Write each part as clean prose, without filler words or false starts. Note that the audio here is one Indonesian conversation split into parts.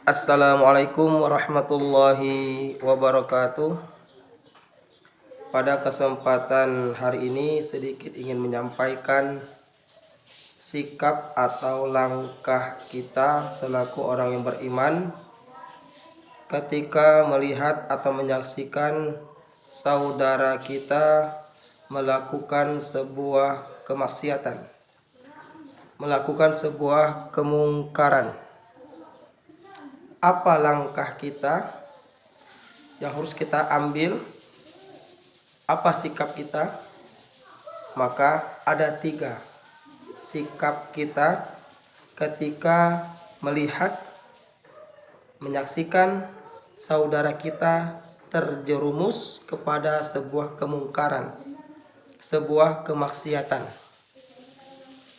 Assalamualaikum warahmatullahi wabarakatuh. Pada kesempatan hari ini sedikit ingin menyampaikan sikap atau langkah kita selaku orang yang beriman ketika melihat atau menyaksikan saudara kita melakukan sebuah kemaksiatan, melakukan sebuah kemungkaran. Apa langkah kita yang harus kita ambil? Apa sikap kita? Maka ada 3 sikap kita ketika melihat, menyaksikan saudara kita terjerumus kepada sebuah kemungkaran, sebuah kemaksiatan.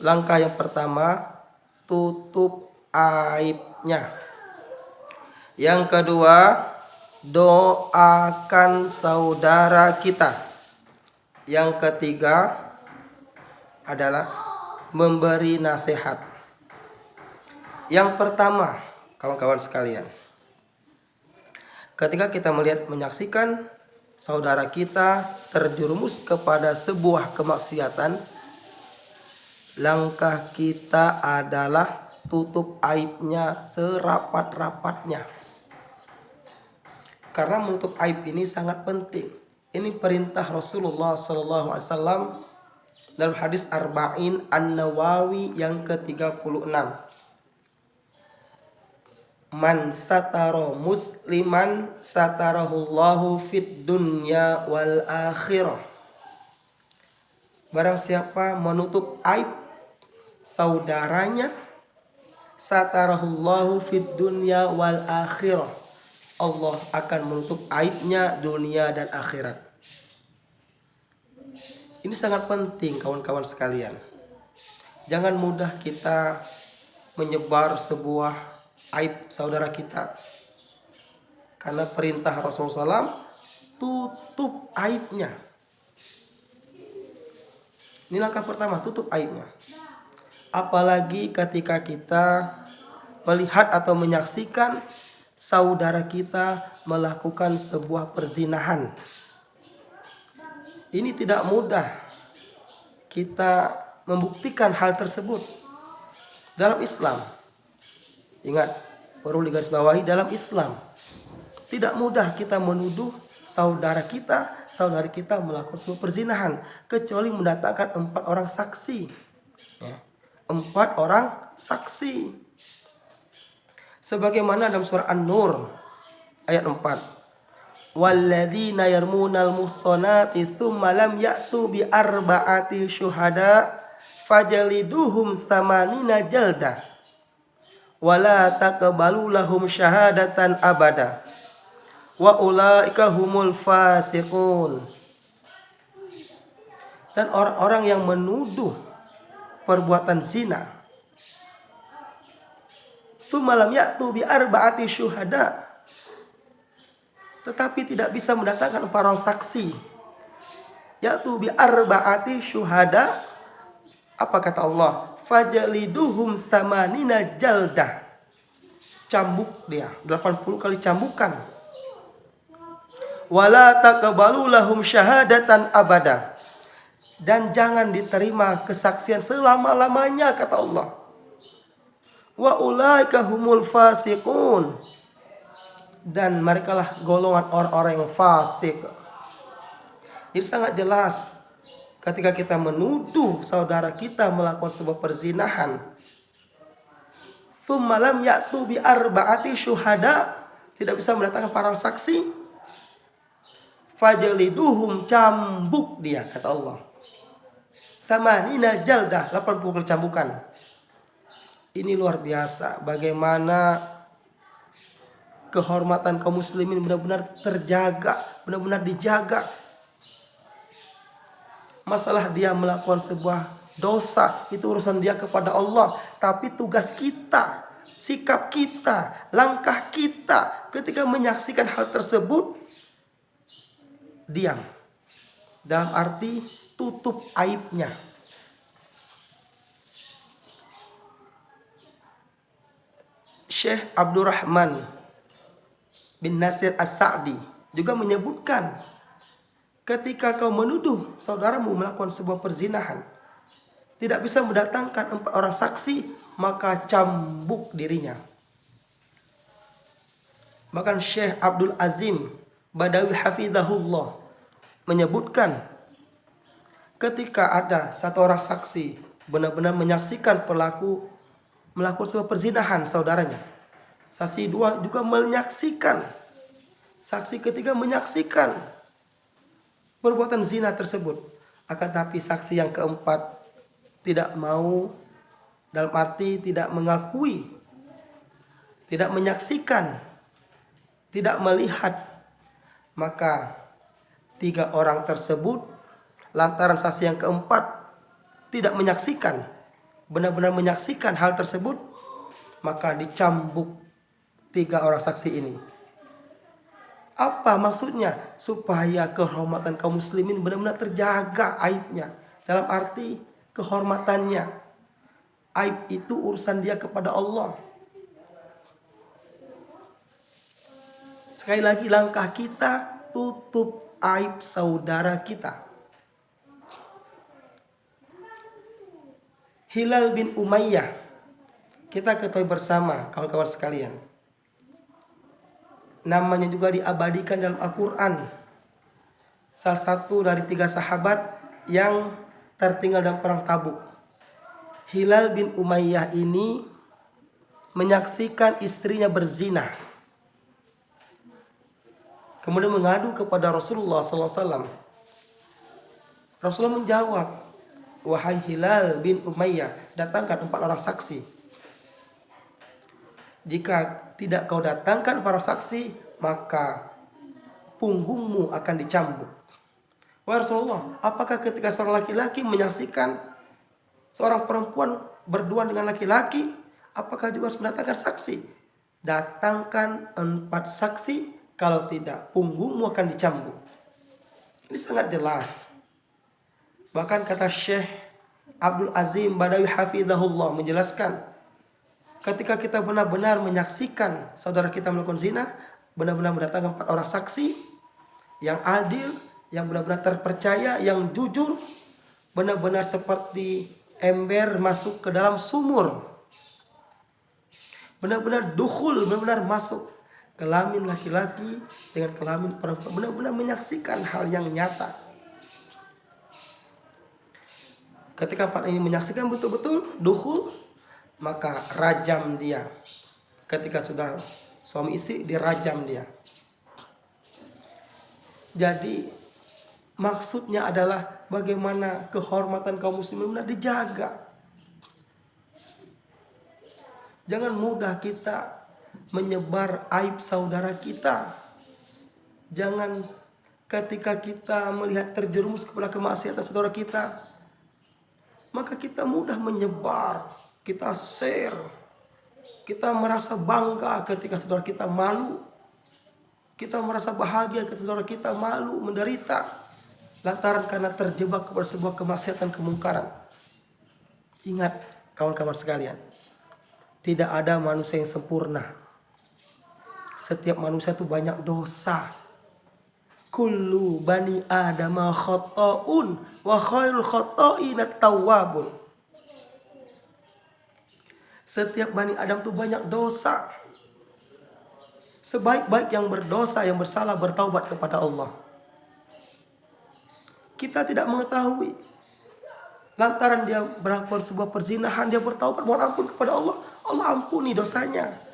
Langkah yang pertama, tutup aibnya. Yang kedua, doakan saudara kita. Yang ketiga adalah memberi nasihat. Yang pertama, kawan-kawan sekalian, ketika kita melihat, menyaksikan saudara kita terjerumus kepada sebuah kemaksiatan, langkah kita adalah tutup aibnya serapat-rapatnya. Karena menutup aib ini sangat penting. Ini perintah Rasulullah SAW dalam hadis Arba'in An-Nawawi yang ke-36. Man satara musliman satarahullahu fid dunya wal akhirah. Barang siapa menutup aib saudaranya, satarahullahu fid dunya wal akhirah, Allah akan menutup aibnya dunia dan akhirat. Ini sangat penting kawan-kawan sekalian. Jangan mudah kita menyebar sebuah aib saudara kita. Karena perintah Rasulullah SAW, tutup aibnya. Ini langkah pertama, tutup aibnya. Apalagi ketika kita melihat atau menyaksikan saudara kita melakukan sebuah perzinahan. Ini tidak mudah kita membuktikan hal tersebut dalam Islam. Ingat, perlu digarisbawahi, dalam Islam tidak mudah kita menuduh saudari kita melakukan sebuah perzinahan kecuali mendatangkan 4 orang saksi. 4 orang saksi. Sebagaimana dalam surah An-Nur ayat 4. Walladzina yarmunal muhsanati tsumma lam ya'tu bi arba'ati syuhada fajliduhum tsamanina jalda wala taqbalu lahum syahadatan abada wa ulaika humul fasiqun. Dan orang-orang yang menuduh perbuatan zina, sumalam ya'tu bi arba'ati syuhada, tetapi tidak bisa mendatangkan 4 orang saksi. Ya'tu bi arba'ati syuhada, apa kata Allah? Fajliduhum tsamanina jaldah. Cambuk dia 80 kali cambukan. Wala taqbalu lahum syahadatan abada. Dan jangan diterima kesaksian selama-lamanya, kata Allah. Wa ulaika humul fasiqun. Dan merekalah golongan orang-orang yang fasik. Jadi sangat jelas ketika kita menuduh saudara kita melakukan sebuah perzinahan, tsumma lam ya'tu bi arba'ati syuhada, tidak bisa mendatangkan para saksi, fajliduhum, cambuk dia, kata Allah. Tsamanina jaldah, 80 kali cambukan. Ini luar biasa bagaimana kehormatan kaum muslimin benar-benar terjaga, benar-benar dijaga. Masalah dia melakukan sebuah dosa, itu urusan dia kepada Allah. Tapi tugas kita, sikap kita, langkah kita ketika menyaksikan hal tersebut, diam. Dalam arti tutup aibnya. Syekh Abdurrahman bin Nasir As-Sa'di juga menyebutkan, ketika kau menuduh saudaramu melakukan sebuah perzinahan, tidak bisa mendatangkan 4 orang saksi, maka cambuk dirinya. Bahkan Syekh Abdul Azim Badawi Hafizahullah menyebutkan, ketika ada 1 orang saksi benar-benar menyaksikan pelaku melakukan sebuah perzinahan saudaranya, saksi 2 juga menyaksikan, saksi ketiga menyaksikan perbuatan zina tersebut, akan tapi saksi yang keempat tidak mau, dalam arti tidak mengakui, tidak menyaksikan, tidak melihat, maka 3 orang tersebut lantaran saksi yang keempat tidak menyaksikan, benar-benar menyaksikan hal tersebut, maka dicambuk 3 orang saksi ini. Apa maksudnya? Supaya kehormatan kaum muslimin benar-benar terjaga aibnya. Dalam arti kehormatannya. Aib itu urusan dia kepada Allah. Sekali lagi, langkah kita tutup aib saudara kita. Hilal bin Umayyah, kita ketahui bersama kawan-kawan sekalian, namanya juga diabadikan dalam Al-Quran. Salah satu dari 3 sahabat yang tertinggal dalam perang Tabuk. Hilal bin Umayyah ini menyaksikan istrinya berzina, kemudian mengadu kepada Rasulullah SAW. Rasulullah menjawab, wahai Hilal bin Umayyah, datangkan 4 orang saksi. Jika tidak kau datangkan para saksi, maka punggungmu akan dicambuk. Wahai Rasulullah, apakah ketika seorang laki-laki menyaksikan seorang perempuan berdua dengan laki-laki, apakah juga harus mendatangkan saksi? Datangkan 4 saksi, kalau tidak punggungmu akan dicambuk. Ini sangat jelas. Bahkan kata Syekh Abdul Azim Badawi Hafizahullah menjelaskan, ketika kita benar-benar menyaksikan saudara kita melakukan zina, benar-benar mendatangkan 4 orang saksi yang adil, yang benar-benar terpercaya, yang jujur, benar-benar seperti ember masuk ke dalam sumur, benar-benar dukhul, benar-benar masuk kelamin laki-laki dengan kelamin perempuan, benar-benar menyaksikan hal yang nyata. Ketika 4 ini menyaksikan betul-betul dukhul, maka rajam dia. Ketika sudah suami istri, dirajam dia. Jadi maksudnya adalah bagaimana kehormatan kaum muslimin benar dijaga. Jangan mudah kita menyebar aib saudara kita. Jangan ketika kita melihat terjerumus kepada kemaksiatan saudara kita, maka kita mudah menyebar, kita share, kita merasa bangga ketika saudara kita malu, kita merasa bahagia ketika saudara kita malu, menderita, lantaran karena terjebak kepada sebuah kemaksiatan, kemungkaran. Ingat kawan-kawan sekalian, tidak ada manusia yang sempurna. Setiap manusia itu banyak dosa. Kullu bani adama khata'un wa khairul khata'ina tawwabun. Setiap bani Adam itu banyak dosa. Sebaik-baik yang berdosa, yang bersalah, bertaubat kepada Allah. Kita tidak mengetahui. Lantaran dia melakukan sebuah perzinahan, dia bertaubat, mohon ampun kepada Allah, Allah ampuni dosanya.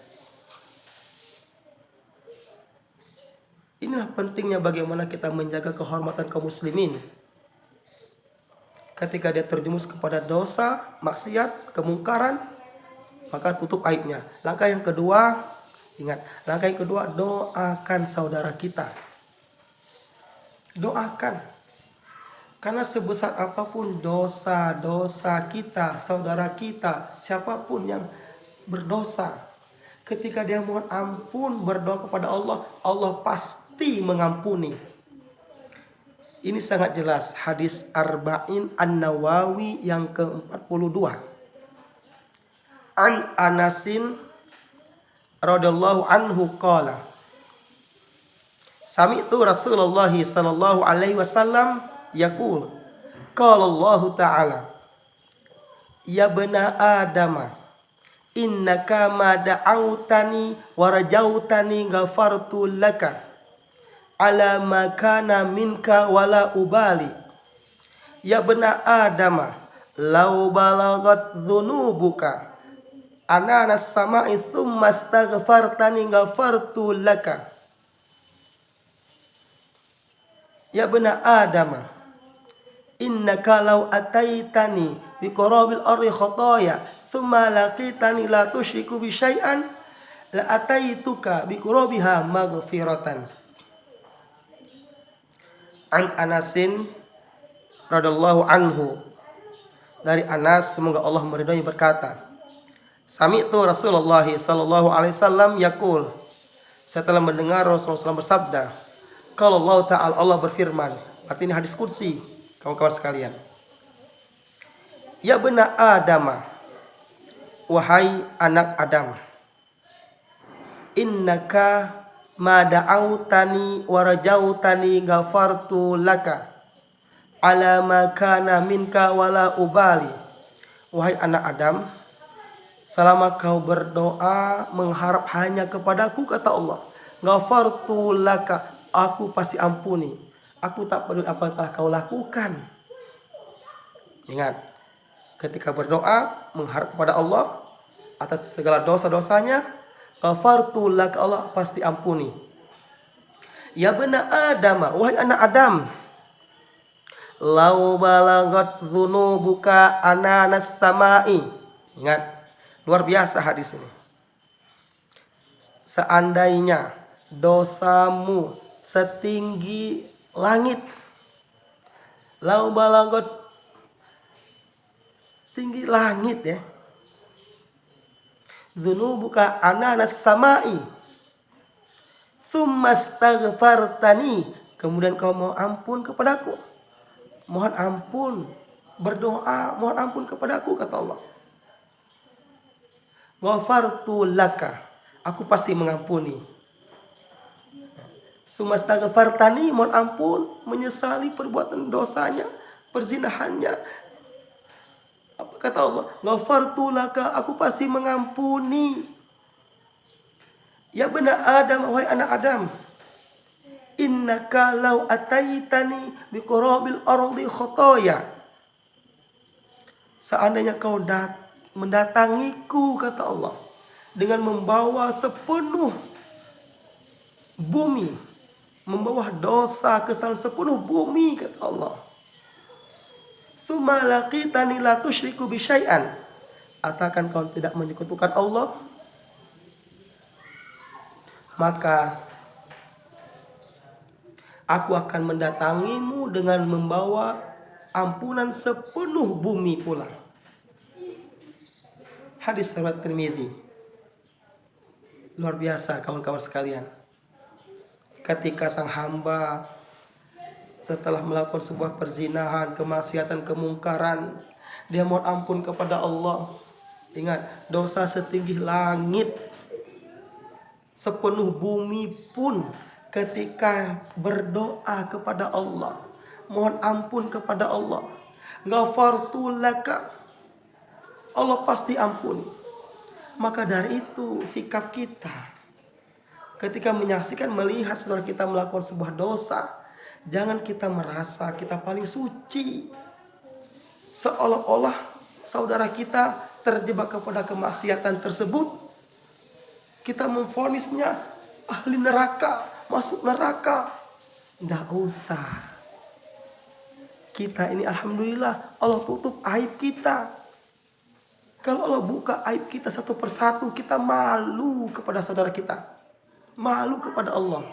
Inilah pentingnya bagaimana kita menjaga kehormatan kaum muslimin. Ketika dia terjerumus kepada dosa, maksiat, kemungkaran, maka tutup aibnya. Langkah yang kedua, ingat, langkah yang kedua, doakan saudara kita. Doakan. Karena sebesar apapun dosa-dosa kita, saudara kita, siapapun yang berdosa, ketika dia mohon ampun, berdoa kepada Allah, Allah pasti mengampuni. Ini sangat jelas hadis Arba'in An-Nawawi yang ke-42. An Anasin radhiyallahu anhu qala sami'tu Rasulullah sallallahu alaihi wasallam yaqul qala Allah ta'ala ya bena adama innaka ma da'autani wa rajautani ghafartu laka ala ma kana minka wala ubali ya bena adama law balagat dhunubuka ananas sama'i thumma astaghfartani ghafartu laka ya bena adama innaka law ataitani biqarabil ardi khotoya thumma laqitani la tusyriku bi syai'an la ataituka biqarabiha maghfiratan. An Anasin radhiyallahu anhu, dari Anas semoga Allah meridhai berkata, sami'tu Rasulullah sallallahu alaihi wasallam yaqul, saya telah mendengar Rasulullah SAW bersabda, kalau Allah Ta'ala Allah berfirman, artinya hadis qudsi kawan-kawan sekalian. Ya bena Adama, wahai anak Adam, innaka ma da'autani wa rajautani ghafartu laka ala ma kana minka wala ubali. Wahai anak Adam, selama kau berdoa mengharap hanya kepadaku, kata Allah, ghafartu laka, aku pasti ampuni. Aku tak peduli apa yang telah kau lakukan. Ingat, ketika berdoa mengharap kepada Allah atas segala dosa-dosanya, ghafartu laka, Allah pasti ampuni. Ya bena Adam, wahai anak Adam, lau balagat dzunubuka ananas samai. Ingat, luar biasa hadis ini. Seandainya dosamu setinggi langit, lau balagat, setinggi langit ya, dzunubuka ananas samai, tsumma astaghfartani, kemudian kau mohon ampun kepadaku, mohon ampun, berdoa mohon ampun kepadaku, kata Allah, ghafartu laka, aku pasti mengampuni. Tsumma astaghfartani, mohon ampun, menyesali perbuatan dosanya, perzinahannya. Apa kata Allah? Ghafartu laka, aku pasti mengampuni. Ya bena Adam, wahai anak Adam, innaka law ataitani biqarabil ardi khotoya, seandainya kau mendatangiku, kata Allah, dengan membawa sepenuh bumi, membawa dosa kesalahan sepenuh bumi, kata Allah, tsumma laqitani la tusyriku bi syai'an, asalkan kau tidak menyekutukan Allah, maka aku akan mendatangimu dengan membawa ampunan sepenuh bumi pula. Hadis riwayat Tirmidzi. Luar biasa kawan-kawan sekalian. Ketika sang hamba setelah melakukan sebuah perzinahan, kemaksiatan, kemungkaran, dia mohon ampun kepada Allah. Ingat, dosa setinggi langit, sepenuh bumi pun ketika berdoa kepada Allah, mohon ampun kepada Allah, ghafartu laka, Allah pasti ampuni. Maka dari itu sikap kita ketika menyaksikan, melihat saudara kita melakukan sebuah dosa, jangan kita merasa kita paling suci, seolah-olah saudara kita terjebak kepada kemaksiatan tersebut, kita memvonisnya ahli neraka, masuk neraka. Nggak usah. Kita ini alhamdulillah Allah tutup aib kita. Kalau Allah buka aib kita satu persatu, kita malu kepada saudara kita, malu kepada Allah.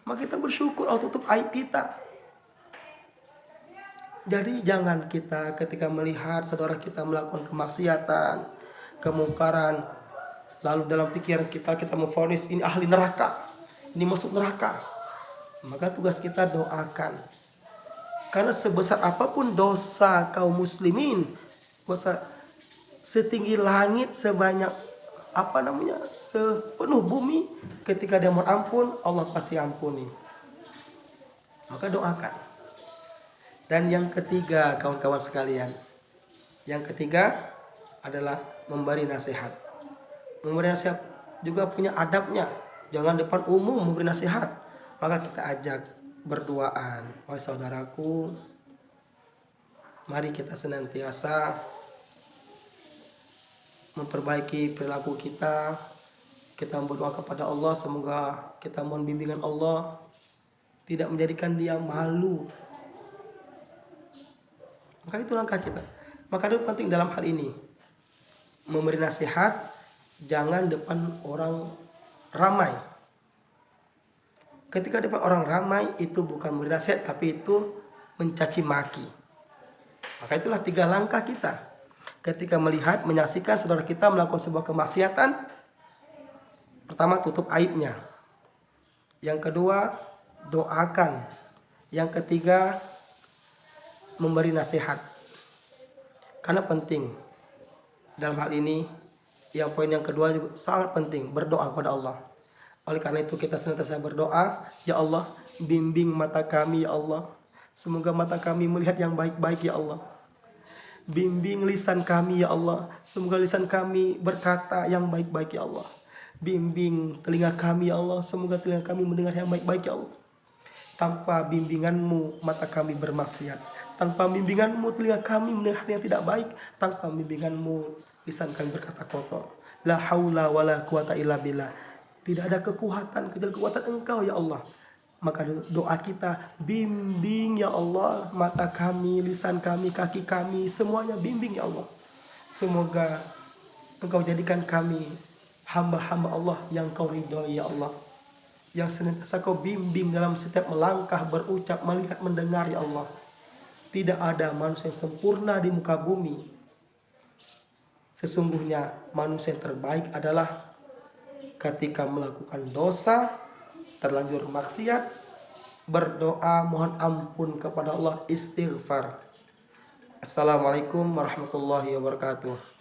Maka kita bersyukur Allah tutup aib kita. Jadi jangan kita ketika melihat saudara kita melakukan kemaksiatan, kemungkaran, lalu dalam pikiran kita memvonis ini ahli neraka, ini masuk neraka. Maka tugas kita doakan. Karena sebesar apapun dosa kaum muslimin, dosa setinggi langit, sebanyak sepenuh bumi, ketika dia mohon ampun, Allah pasti ampuni. Maka doakan. Dan yang ketiga, kawan-kawan sekalian, yang ketiga adalah memberi nasihat. Memberi nasihat juga punya adabnya. Jangan depan umum memberi nasihat. Maka kita ajak berduaan. Wahai saudaraku, mari kita senantiasa memperbaiki perilaku kita. Kita berdoa kepada Allah, semoga kita mohon bimbingan Allah, tidak menjadikan dia malu. Maka itu langkah kita. Maka itu penting dalam hal ini, memberi nasihat jangan depan orang ramai. Ketika depan orang ramai itu bukan memberi nasihat, tapi itu mencaci maki. Maka itulah 3 langkah kita. Ketika melihat, menyaksikan saudara kita melakukan sebuah kemaksiatan, pertama, tutup aibnya. Yang kedua, doakan. Yang ketiga, memberi nasihat. Karena penting dalam hal ini, yang poin yang kedua juga sangat penting, berdoa kepada Allah. Oleh karena itu kita senantiasa berdoa, ya Allah, bimbing mata kami ya Allah. Semoga mata kami melihat yang baik-baik ya Allah. Bimbing lisan kami ya Allah. Semoga lisan kami berkata yang baik-baik ya Allah. Bimbing telinga kami ya Allah. Semoga telinga kami mendengar yang baik-baik ya Allah. Tanpa bimbinganmu mata kami bermaksiat. Tanpa bimbinganmu telinga kami mendengar yang tidak baik. Tanpa bimbinganmu lisan kami berkata kotor. La haula wala quwata illa billah. Tidak ada kekuatan kecuali kekuatan Engkau ya Allah. Maka doa kita, bimbing ya Allah mata kami, lisan kami, kaki kami, semuanya bimbing ya Allah. Semoga Engkau jadikan kami hamba-hamba Allah yang Kau ridhoi ya Allah. Yang senantiasa Kau bimbing dalam setiap melangkah, berucap, melihat, mendengar ya Allah. Tidak ada manusia yang sempurna di muka bumi. Sesungguhnya manusia yang terbaik adalah ketika melakukan dosa, terlanjur maksiat, berdoa mohon ampun kepada Allah, istighfar. Assalamualaikum warahmatullahi wabarakatuh.